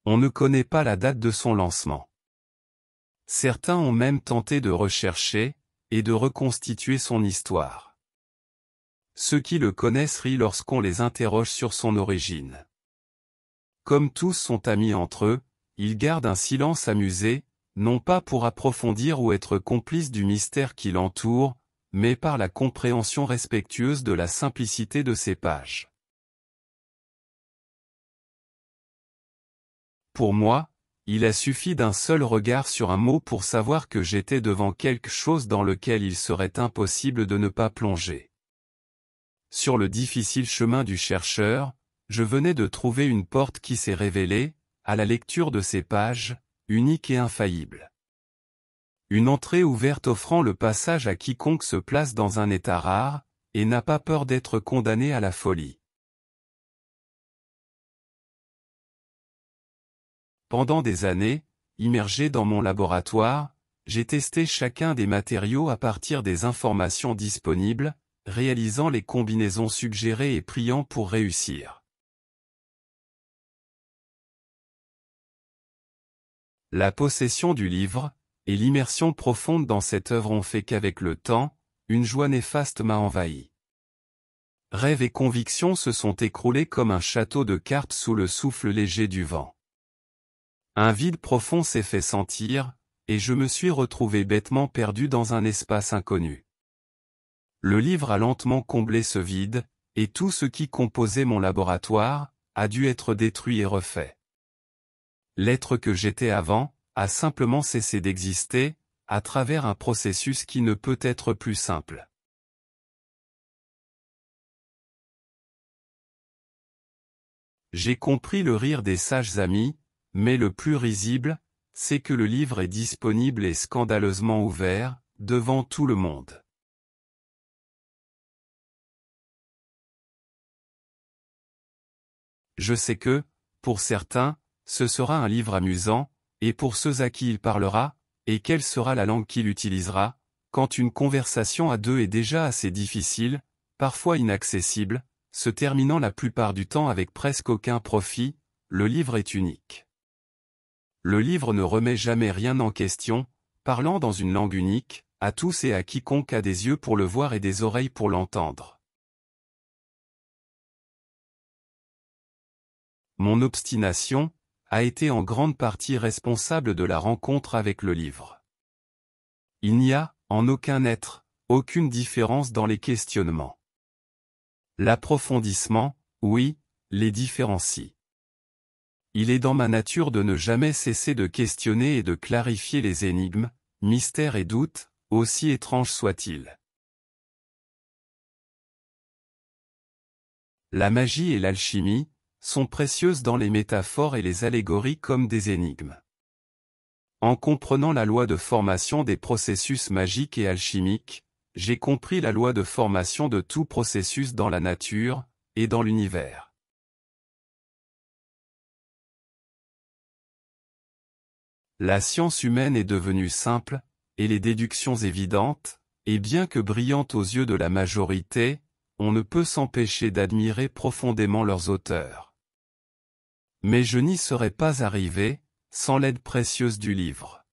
On ne connaît pas la date de son lancement. Certains ont même tenté de rechercher et de reconstituer son histoire. Ceux qui le connaissent rient lorsqu'on les interroge sur son origine. Comme tous sont amis entre eux, ils gardent un silence amusé, non pas pour approfondir ou être complices du mystère qui l'entoure, mais par la compréhension respectueuse de la simplicité de ces pages. Pour moi, il a suffi d'un seul regard sur un mot pour savoir que j'étais devant quelque chose dans lequel il serait impossible de ne pas plonger. Sur le difficile chemin du chercheur, je venais de trouver une porte qui s'est révélée, à la lecture de ces pages, unique et infaillible. Une entrée ouverte offrant le passage à quiconque se place dans un état rare, et n'a pas peur d'être condamné à la folie. Pendant des années, immergé dans mon laboratoire, j'ai testé chacun des matériaux à partir des informations disponibles, réalisant les combinaisons suggérées et priant pour réussir. La possession du livre, et l'immersion profonde dans cette œuvre ont fait qu'avec le temps, une joie néfaste m'a envahi. Rêves et convictions se sont écroulés comme un château de cartes sous le souffle léger du vent. Un vide profond s'est fait sentir, et je me suis retrouvé bêtement perdu dans un espace inconnu. Le livre a lentement comblé ce vide, et tout ce qui composait mon laboratoire, a dû être détruit et refait. L'être que j'étais avant, a simplement cessé d'exister, à travers un processus qui ne peut être plus simple. J'ai compris le rire des sages amis, mais le plus risible, c'est que le livre est disponible et scandaleusement ouvert, devant tout le monde. Je sais que, pour certains, ce sera un livre amusant, et pour ceux à qui il parlera, et quelle sera la langue qu'il utilisera, quand une conversation à deux est déjà assez difficile, parfois inaccessible, se terminant la plupart du temps avec presque aucun profit, le livre est unique. Le livre ne remet jamais rien en question, parlant dans une langue unique, à tous et à quiconque a des yeux pour le voir et des oreilles pour l'entendre. Mon obstination a été en grande partie responsable de la rencontre avec le livre. Il n'y a, en aucun être, aucune différence dans les questionnements. L'approfondissement, oui, les différencie. Il est dans ma nature de ne jamais cesser de questionner et de clarifier les énigmes, mystères et doutes, aussi étranges soient-ils. La magie et l'alchimie sont précieuses dans les métaphores et les allégories comme des énigmes. En comprenant la loi de formation des processus magiques et alchimiques, j'ai compris la loi de formation de tout processus dans la nature et dans l'univers. La science humaine est devenue simple, et les déductions évidentes, et bien que brillantes aux yeux de la majorité, on ne peut s'empêcher d'admirer profondément leurs auteurs. Mais je n'y serais pas arrivé, sans l'aide précieuse du livre.